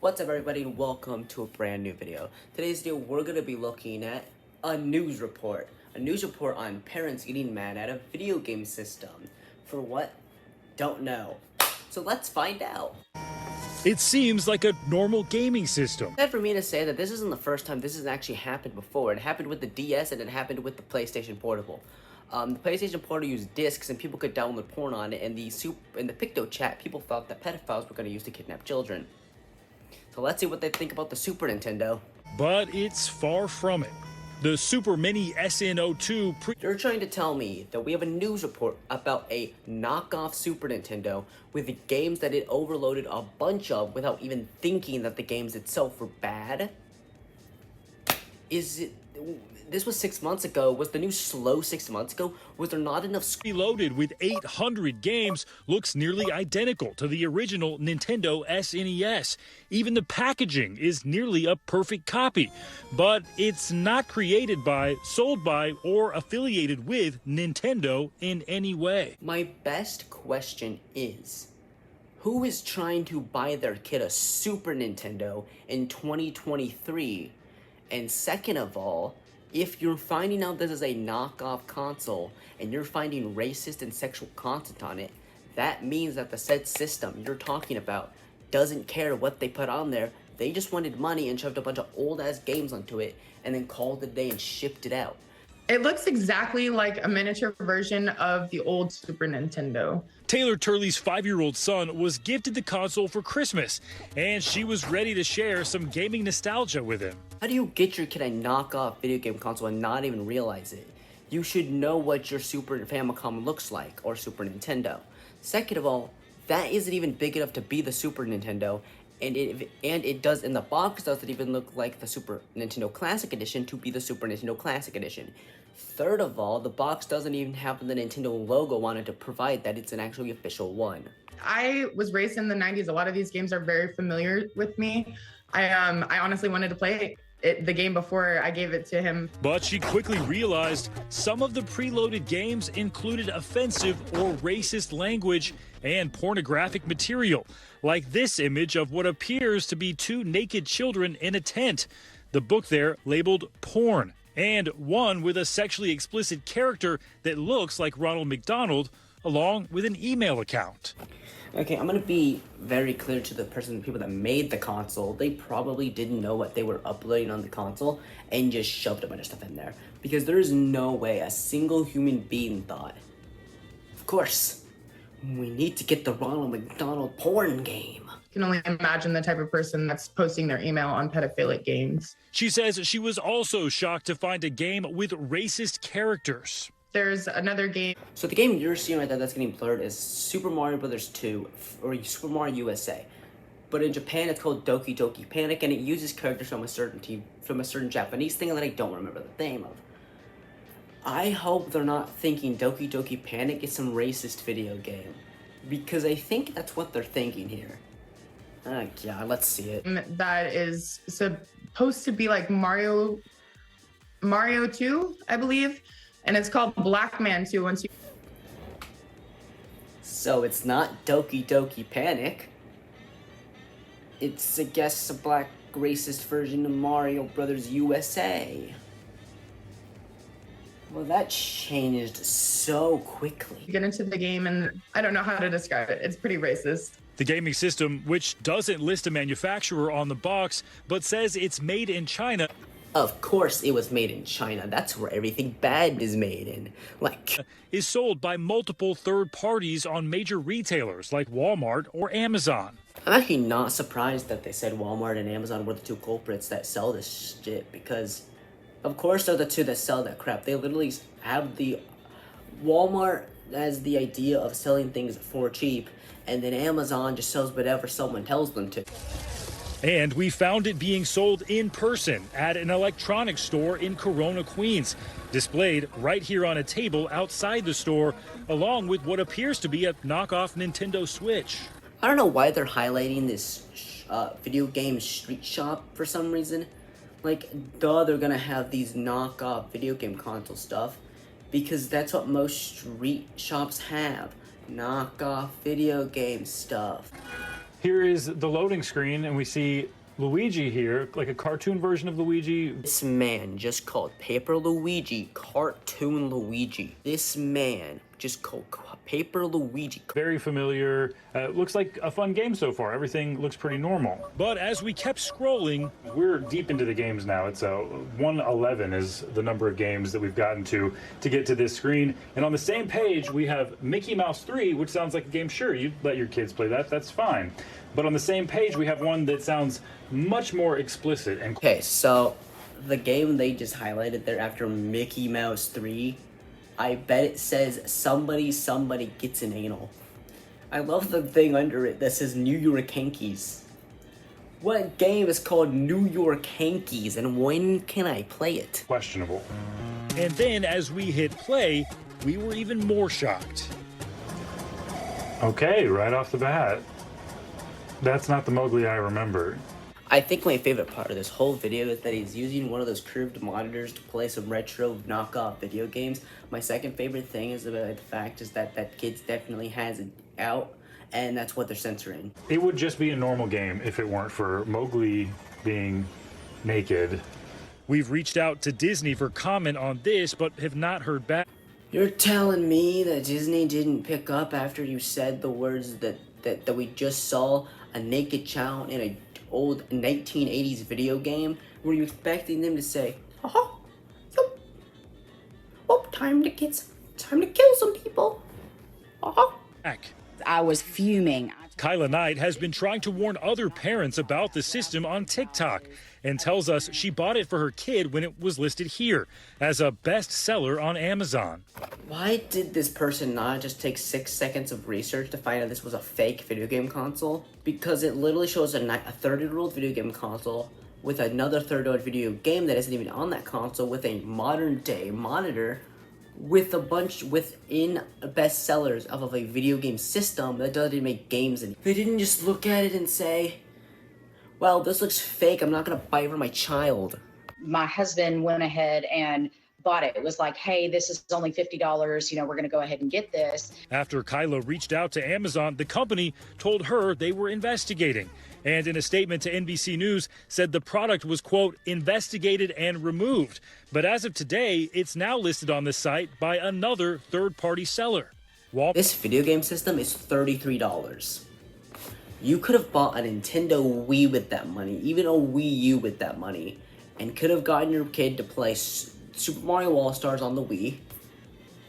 What's up everybody and welcome to a brand new video. Today's video we're going to be looking at a news report. A news report on parents getting mad at a video game system. For what? Don't know. So let's find out. It seems like a normal gaming system. It's sad for me to say that this isn't the first time this has actually happened before. It happened with the DS and it happened with the PlayStation Portable. The PlayStation Portable used discs and people could download porn on it, and in the Picto chat people thought that pedophiles were going to use to kidnap children. So let's see what they think about the Super Nintendo. But it's far from it. The Super Mini SN02 They're trying to tell me that we have a news report about a knockoff Super Nintendo with the games that it overloaded a bunch of without even thinking that the games itself were bad. This was 6 months ago. Was the news slow 6 months ago? Was there not enough loaded with 800 games, looks nearly identical to the original Nintendo SNES. Even the packaging is nearly a perfect copy. But it's not created by, sold by, or affiliated with Nintendo in any way. My best question is, who is trying to buy their kid a Super Nintendo in 2023? And second of all, if you're finding out this is a knockoff console and you're finding racist and sexual content on it, that means that the said system you're talking about doesn't care what they put on there. They just wanted money and shoved a bunch of old-ass games onto it and then called it a day and shipped it out. It looks exactly like a miniature version of the old Super Nintendo. Taylor Turley's 5-year-old son was gifted the console for Christmas, and she was ready to share some gaming nostalgia with him. How do you get your kid a knockoff video game console and not even realize it? You should know what your Super Famicom looks like, or Super Nintendo. Second of all, that isn't even big enough to be the Super Nintendo, and it does, in the box doesn't even look like the Super Nintendo Classic Edition to be the Super Nintendo Classic Edition. Third of all, the box doesn't even have the Nintendo logo on it to provide that it's an actually official one. I was raised in the 90s. A lot of these games are very familiar with me. I honestly wanted to play the game before I gave it to him. But she quickly realized some of the preloaded games included offensive or racist language and pornographic material, like this image of what appears to be two naked children in a tent. The book there labeled porn, and one with a sexually explicit character that looks like Ronald McDonald, along with an email account. Okay, I'm gonna be very clear to the people that made the console. They probably didn't know what they were uploading on the console and just shoved a bunch of stuff in there. Because there is no way a single human being thought, of course, we need to get the Ronald McDonald porn game. You can only imagine the type of person that's posting their email on pedophilic games. She says she was also shocked to find a game with racist characters. There's another game. So the game you're seeing right there that's getting blurred is Super Mario Bros. 2, or Super Mario USA. But in Japan, it's called Doki Doki Panic, and it uses characters from a certain Japanese thing that I don't remember the name of. I hope they're not thinking Doki Doki Panic is some racist video game, because I think that's what they're thinking here. Yeah, let's see it. That is supposed to be like Mario 2, I believe. And it's called Black Man 2. So it's not Doki Doki Panic. It's, I guess, a black racist version of Mario Brothers USA. Well, that changed so quickly. You get into the game and I don't know how to describe it. It's pretty racist. The gaming system, which doesn't list a manufacturer on the box, but says it's made in China. Of course it was made in China. That's where everything bad is made in. Is sold by multiple third parties on major retailers like Walmart or Amazon. I'm actually not surprised that they said Walmart and Amazon were the two culprits that sell this shit, because of course they're the two that sell that crap. They literally have the Walmart as the idea of selling things for cheap, and then Amazon just sells whatever someone tells them to. And we found it being sold in person at an electronics store in Corona, Queens, displayed right here on a table outside the store, along with what appears to be a knockoff Nintendo Switch. I don't know why they're highlighting this video game street shop for some reason. Like, duh, they're gonna have these knockoff video game console stuff, because that's what most street shops have. Knockoff video game stuff. Here is the loading screen, and we see Luigi here, like a cartoon version of Luigi. This man just called Paper Luigi Cartoon Luigi. This man just called Paper Luigi. Very familiar. Looks like a fun game so far. Everything looks pretty normal. But as we kept scrolling, we're deep into the games now. It's 111 is the number of games that we've gotten to get to this screen. And on the same page, we have Mickey Mouse 3, which sounds like a game. Sure, you let your kids play that. That's fine. But on the same page, we have one that sounds much more explicit. And okay, so the game they just highlighted there after Mickey Mouse 3, I bet it says somebody gets an anal. I love the thing under it that says New York Yankees. What game is called New York Yankees, and when can I play it? Questionable. And then as we hit play, we were even more shocked. Okay, right off the bat. That's not the Mowgli I remember. I think my favorite part of this whole video is that he's using one of those curved monitors to play some retro knockoff video games. My second favorite thing is about the fact is that kids definitely has it out, and that's what they're censoring. It would just be a normal game if it weren't for Mowgli being naked. We've reached out to Disney for comment on this, but have not heard back. You're telling me that Disney didn't pick up after you said the words that we just saw a naked child in a old 1980s video game? Were you expecting them to say, oh, time to kill some people? I was fuming. Kyla Knight has been trying to warn other parents about the system on TikTok and tells us she bought it for her kid when it was listed here as a bestseller on Amazon. Why did this person not just take 6 seconds of research to find out this was a fake video game console? Because it literally shows a 30-year-old video game console with another 30-year-old video game that isn't even on that console with a modern-day monitor with a bunch within bestsellers of a video game system that doesn't even make games. And they didn't just look at it and say, well, this looks fake, I'm not gonna buy it for my child. My husband went ahead and bought it. It was like, hey, this is only $50, we're going to go ahead and get this. After Kyla reached out to Amazon, the company told her they were investigating. And in a statement to NBC News, said the product was, quote, investigated and removed. But as of today, it's now listed on the site by another third-party seller. This video game system is $33. You could have bought a Nintendo Wii with that money, even a Wii U with that money, and could have gotten your kid to play Super Mario All-Stars on the Wii,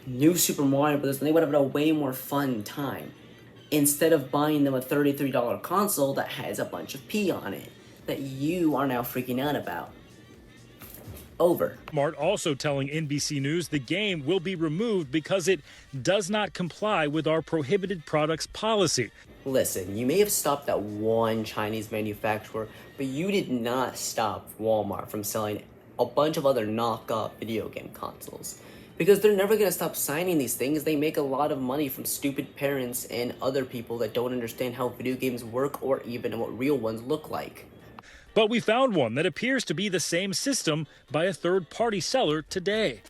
New Super Mario Bros., and they would have had a way more fun time, instead of buying them a $33 console that has a bunch of pee on it, that you are now freaking out about. Over. Walmart also telling NBC News the game will be removed because it does not comply with our prohibited products policy. Listen, you may have stopped at one Chinese manufacturer, but you did not stop Walmart from selling a bunch of other knockoff video game consoles. Because they're never going to stop signing these things. They make a lot of money from stupid parents and other people that don't understand how video games work or even what real ones look like. But we found one that appears to be the same system by a third-party seller today.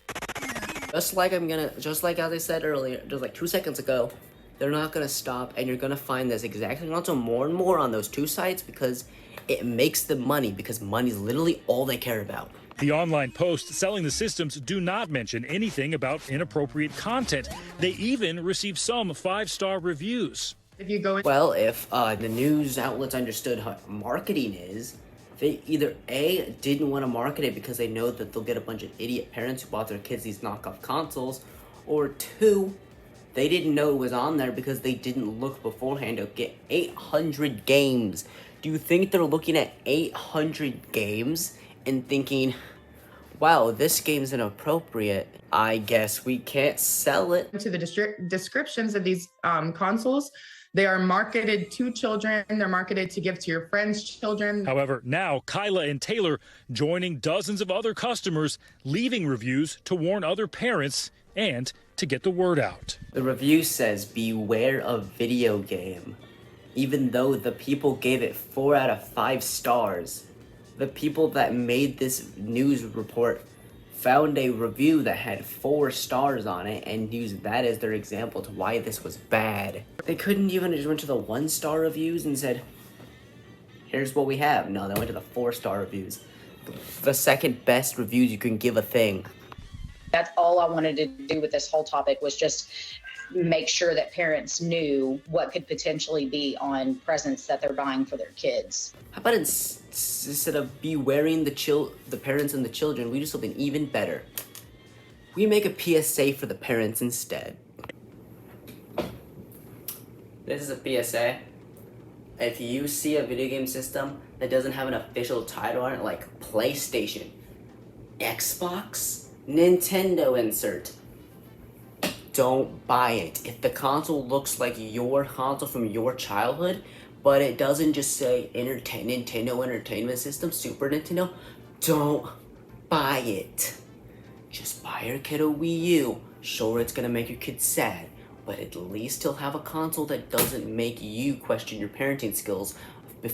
Just like as I said earlier, just like 2 seconds ago, they're not going to stop, and you're going to find this exact console more and more on those two sites because it makes them money, because money's literally all they care about. The online posts selling the systems do not mention anything about inappropriate content. They even receive some 5-star reviews. If you go Well, if the news outlets understood how marketing is, they either A, didn't want to market it because they know that they'll get a bunch of idiot parents who bought their kids these knockoff consoles, or 2, they didn't know it was on there because they didn't look beforehand to get 800 games. Do you think they're looking at 800 games and thinking, wow, this game's inappropriate, I guess we can't sell it? to the descriptions of these consoles, they are marketed to children. They're marketed to give to your friends' children. However, now Kyla and Taylor joining dozens of other customers, leaving reviews to warn other parents and to get the word out. The review says, beware of video game. Even though the people gave it 4 out of 5 stars. The people that made this news report found a review that had 4 stars on it and used that as their example to why this was bad. They couldn't even just went to the 1-star reviews and said, Here's what we have. No, they went to the 4-star reviews. The second best reviews you can give a thing. That's all I wanted to do with this whole topic, was just make sure that parents knew what could potentially be on presents that they're buying for their kids. How about instead of bewaring the parents and the children, we do something even better. We make a PSA for the parents instead. This is a PSA. If you see a video game system that doesn't have an official title on it, like PlayStation, Xbox, Nintendo insert, don't buy it. If the console looks like your console from your childhood, but it doesn't just say Nintendo Entertainment System, Super Nintendo, don't buy it. Just buy your kid a Wii U. Sure, it's gonna make your kid sad, but at least he'll have a console that doesn't make you question your parenting skills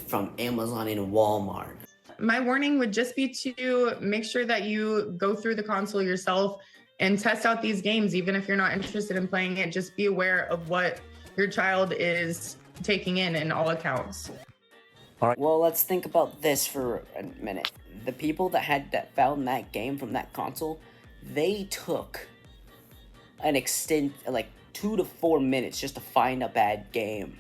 from Amazon and Walmart. My warning would just be to make sure that you go through the console yourself and test out these games. Even if you're not interested in playing it, just be aware of what your child is taking in all accounts. All right. Well, let's think about this for a minute. The people that found that game from that console, they took an extent like 2 to 4 minutes just to find a bad game.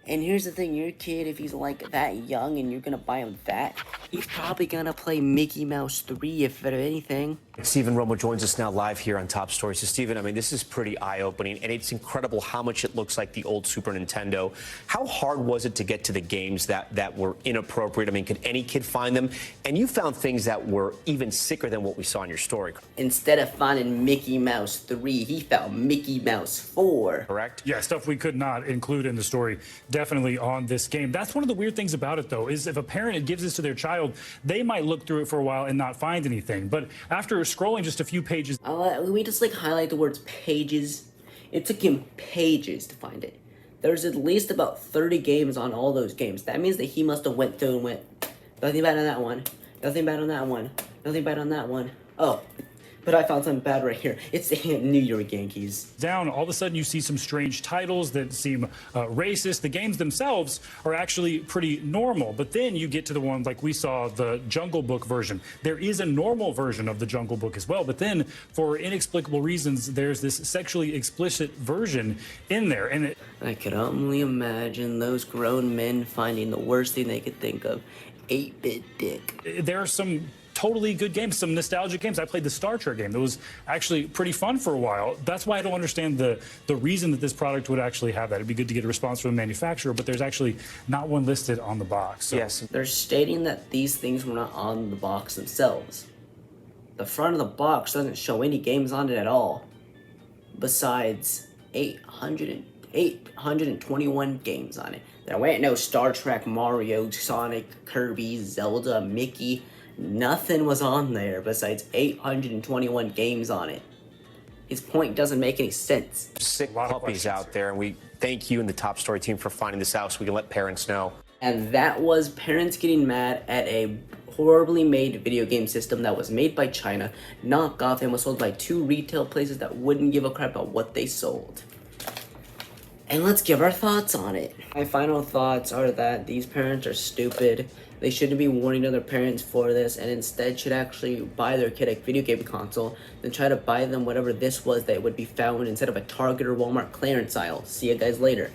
And here's the thing, your kid, if he's like that young and you're gonna buy him that, he's probably gonna play Mickey Mouse 3 if anything. Stephen Romo joins us now live here on Top Story. So Stephen, I mean, this is pretty eye-opening, and it's incredible how much it looks like the old Super Nintendo. How hard was it to get to the games that were inappropriate? I mean, could any kid find them? And you found things that were even sicker than what we saw in your story. Instead of finding Mickey Mouse 3, he found Mickey Mouse 4. Correct? Yeah, stuff we could not include in the story, definitely on this game. That's one of the weird things about it, though, is if a parent gives this to their child, they might look through it for a while and not find anything. But after scrolling just a few pages, we just highlight the words pages. It took him pages to find it. There's at least about 30 games on all those games. That means that he must have went through and went, nothing bad on that one, nothing bad on that one, nothing bad on that one. Oh, but I found something bad right here. It's the New York Yankees. Down, all of a sudden you see some strange titles that seem racist. The games themselves are actually pretty normal, but then you get to the one like we saw, the Jungle Book version. There is a normal version of the Jungle Book as well, but then for inexplicable reasons, there's this sexually explicit version in there. And I could only imagine those grown men finding the worst thing they could think of, 8-bit dick. There are some totally good games, some nostalgic games. I played the Star Trek game. That was actually pretty fun for a while. That's why I don't understand the reason that this product would actually have that. It'd be good to get a response from the manufacturer, but there's actually not one listed on the box. So. Yes. They're stating that these things were not on the box themselves. The front of the box doesn't show any games on it at all, besides 821 games on it. There ain't no Star Trek, Mario, Sonic, Kirby, Zelda, Mickey. Nothing was on there besides 821 games on it. His point doesn't make any sense. Sick puppies out there, and we thank you and the Top Story team for finding this out so we can let parents know. And that was parents getting mad at a horribly made video game system that was made by China, knockoff, and was sold by 2 retail places that wouldn't give a crap about what they sold. And let's give our thoughts on it. My final thoughts are that these parents are stupid. They shouldn't be warning other parents for this, and instead should actually buy their kid a video game console, then try to buy them whatever this was that would be found instead of a Target or Walmart clearance aisle. See you guys later.